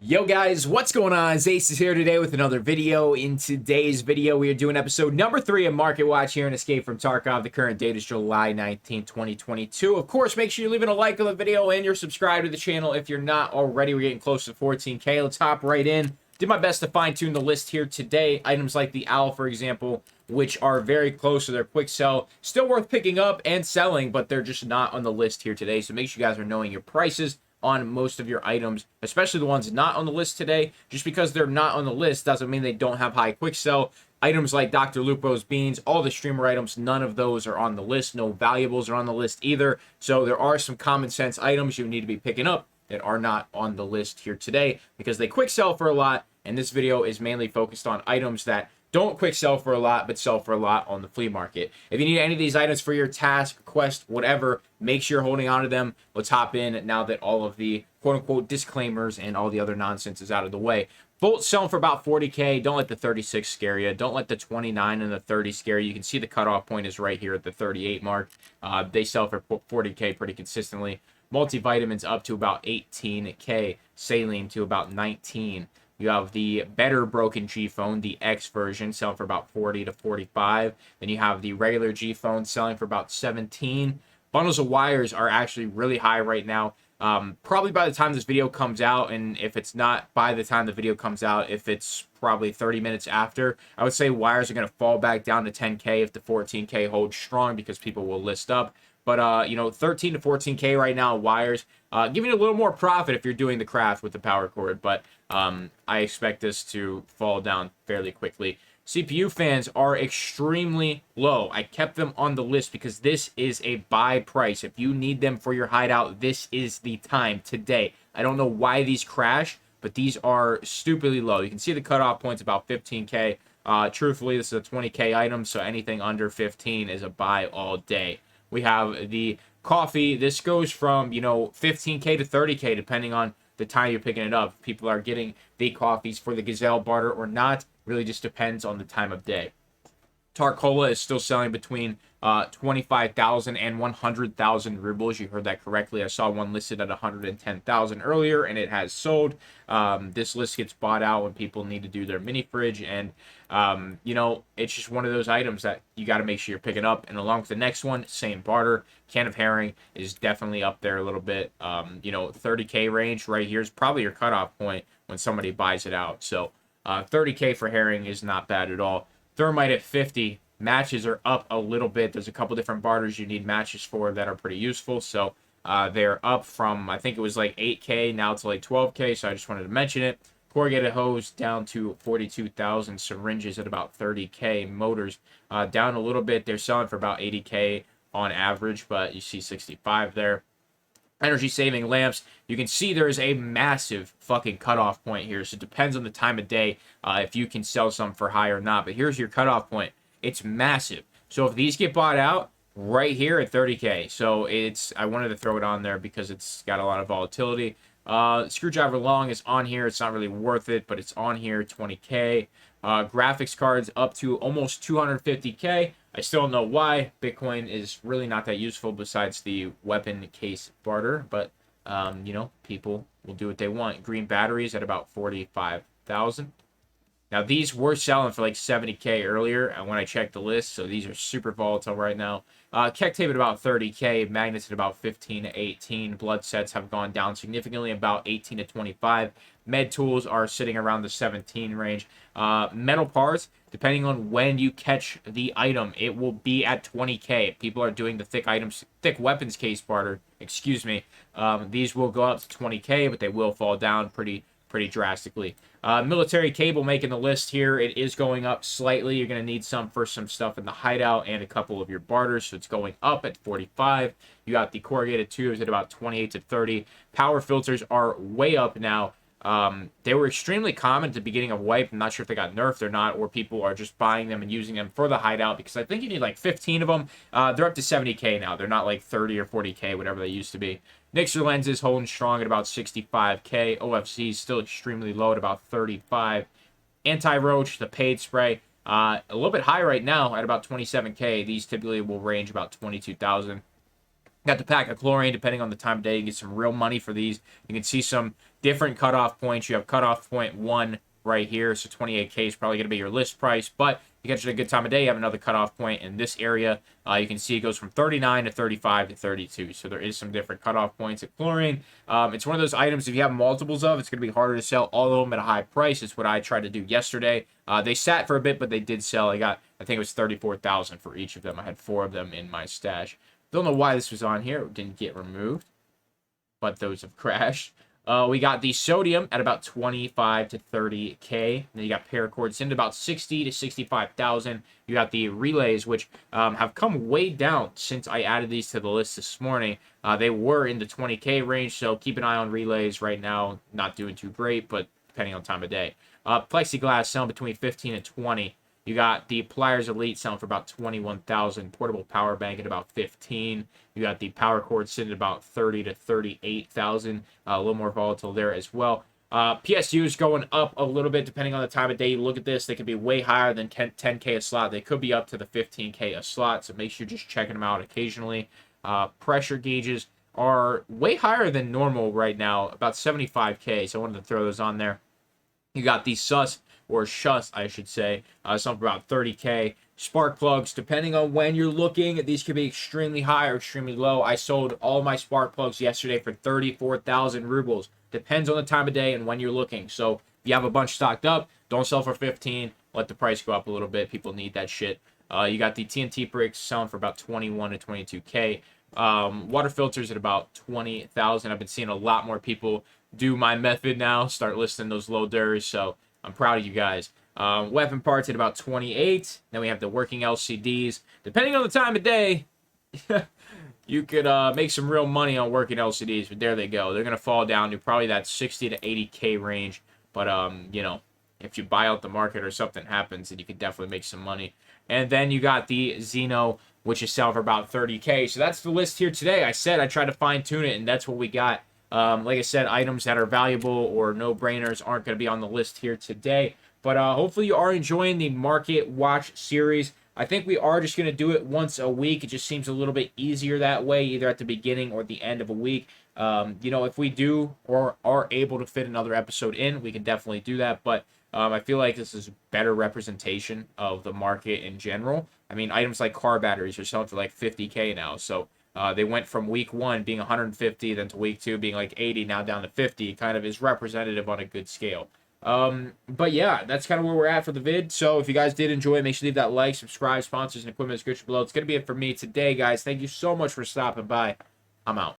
Yo guys, what's going on? Acez is here today with another video. In today's video, we are doing episode number 3 of Market Watch here in Escape from Tarkov. The current date is July 19, 2022. Of course, make sure you're leaving a like on the video and you're subscribed to the channel if you're not already. We're getting close to 14K. Let's hop right in. Did my best to fine-tune the list here today. Items like the Owl, for example, which are very close to their quick sell. Still worth picking up and selling, but they're just not on the list here today. So make sure you guys are knowing your prices on most of your items, especially the ones not on the list today. Just because they're not on the list doesn't mean they don't have high quick sell. Items like Dr. Lupo's beans, all the streamer items, none of those are on the list. No valuables are on the list either. So there are some common sense items you need to be picking up that are not on the list here today because they quick sell for a lot. And this video is mainly focused on items that don't quick sell for a lot, but sell for a lot on the flea market. If you need any of these items for your task, quest, whatever, make sure you're holding on to them. Let's hop in now that all of the quote-unquote disclaimers and all the other nonsense is out of the way. Bolt's selling for about 40K. Don't let the 36 scare you. Don't let the 29 and the 30 scare you. You can see the cutoff point is right here at the 38 mark. They sell for 40K pretty consistently. Multivitamins up to about 18K. Saline to about 19. You have the better broken G phone, the X version, selling for about 40 to 45. Then you have the regular G phone selling for about 17. Bundles of wires are actually really high right now. Probably by the time this video comes out, and if it's not by the time the video comes out, if it's probably 30 minutes after, I would say wires are going to fall back down to 10K if the 14K holds strong because people will list up. But, 13 to 14K right now, wires, giving you a little more profit if you're doing the craft with the power cord. But I expect this to fall down fairly quickly. CPU fans are extremely low. I kept them on the list because this is a buy price. If you need them for your hideout, this is the time today. I don't know why these crash, but these are stupidly low. You can see the cutoff point's about 15K. Truthfully, this is a 20K item, so anything under 15 is a buy all day. We have the coffee. This goes from, 15K to 30K, depending on the time you're picking it up. If people are getting the coffees for the Gazelle barter or not, really just depends on the time of day. Tarkov is still selling between 25,000 and 100,000 rubles. You heard that correctly. I saw one listed at 110,000 earlier, and it has sold. This list gets bought out when people need to do their mini fridge, and it's just one of those items that you got to make sure you're picking up. And along with the next one, same barter. Can of herring is definitely up there a little bit. 30K range right here is probably your cutoff point when somebody buys it out. So 30K for herring is not bad at all. Thermite at 50. Matches are up a little bit. There's a couple different barters you need matches for that are pretty useful. So they're up from, I think it was like 8K. Now it's like 12K. So I just wanted to mention it. Corrugated hose down to 42,000. Syringes at about 30K. Motors down a little bit. They're selling for about 80K on average, but you see 65 there. Energy saving lamps, you can see there's a massive fucking cutoff point here. So it depends on the time of day if you can sell some for high or not. But here's your cutoff point. It's massive. So if these get bought out right here at 30K. So I wanted to throw it on there because it's got a lot of volatility. Screwdriver long is on here. It's not really worth it, but it's on here, 20K. Graphics cards up to almost 250K. I still don't know why. Bitcoin is really not that useful besides the weapon case barter, but people will do what they want. Green batteries at about 45,000. Now these were selling for like 70K earlier when I checked the list, so these are super volatile right now. Keck tape at about 30K, magnets at about 15 to 18. Blood sets have gone down significantly, about 18 to 25. Med tools are sitting around the 17 range. Metal parts, depending on when you catch the item, it will be at 20K. If people are doing the thick weapons case barter, these will go up to 20K, but they will fall down pretty drastically. Military cable making the list here. It is going up slightly. You're going to need some for some stuff in the hideout and a couple of your barters, so it's going up at 45. You got the corrugated tubes at about 28 to 30. Power filters are way up now. They were extremely common at the beginning of Wipe. I'm not sure if they got nerfed or not, or people are just buying them and using them for the hideout because I think you need like 15 of them. They're up to 70K now. They're not like 30 or 40K, whatever they used to be. Nixer lenses holding strong at about 65K. OFC is still extremely low at about 35. Anti-roach, the paid spray, a little bit high right now at about 27K. These typically will range about 22,000. Got the pack of Chlorine. Depending on the time of day, you get some real money for these. You can see some different cutoff points. You have cutoff point 1 right here, so 28K is probably going to be your list price, but you catch it at a good time of day, you have another cutoff point in this area. You can see it goes from 39 to 35 to 32, so there is some different cutoff points at Chlorine. It's one of those items, if you have multiples of, it's going to be harder to sell all of them at a high price. It's what I tried to do yesterday. They sat for a bit, but they did sell. I think it was 34,000 for each of them. I had 4 of them in my stash. Don't know why this was on here. It didn't get removed, but those have crashed. We got the sodium at about 25 to 30K. Then you got paracords into about 60 to 65,000. You got the relays, which have come way down since I added these to the list this morning. They were in the 20K range, so keep an eye on relays right now. Not doing too great, but depending on time of day. Plexiglass selling between 15 and 20. You got the Pliers Elite selling for about 21,000. Portable power bank at about 15. You got the power cord sitting at about 30 to 38,000. A little more volatile there as well. PSUs going up a little bit depending on the time of day you look at this. They could be way higher than 10K a slot. They could be up to the 15K a slot, so make sure you're just checking them out occasionally. Pressure gauges are way higher than normal right now, about 75K, so I wanted to throw those on there. You got the SUS, or SHUS, I should say, something about 30K. Spark plugs, depending on when you're looking, these could be extremely high or extremely low. I sold all my spark plugs yesterday for 34,000 rubles. Depends on the time of day and when you're looking. So if you have a bunch stocked up, don't sell for 15. Let the price go up a little bit. People need that shit. You got the TNT bricks selling for about 21 to 22K. Water filters at about 20,000. I've been seeing a lot more people do my method now, start listing those low durs, so I'm proud of you guys. Weapon parts at about 28. Then we have the working LCDs. Depending on the time of day, you could make some real money on working LCDs, but there they go. They're going to fall down to probably that 60 to 80K range, but, you know, if you buy out the market or something happens, then you could definitely make some money. And then you got the Xeno, which is selling for about 30K. So that's the list here today. I said I tried to fine-tune it, and that's what we got. Like I said, items that are valuable or no-brainers aren't going to be on the list here today. But hopefully you are enjoying the Market Watch series. I think we are just going to do it once a week. It just seems a little bit easier that way, either at the beginning or the end of a week. You know, if we do or are able to fit another episode in, we can definitely do that. But I feel like this is better representation of the market in general. I mean, items like car batteries are selling for like 50K now. So they went from week 1 being 150, then to week 2 being like 80, now down to 50. Kind of is representative on a good scale. But yeah, that's kind of where we're at for the vid. So if you guys did enjoy it, make sure to leave that like, subscribe, sponsors, and equipment description below. It's going to be it for me today, guys. Thank you so much for stopping by. I'm out.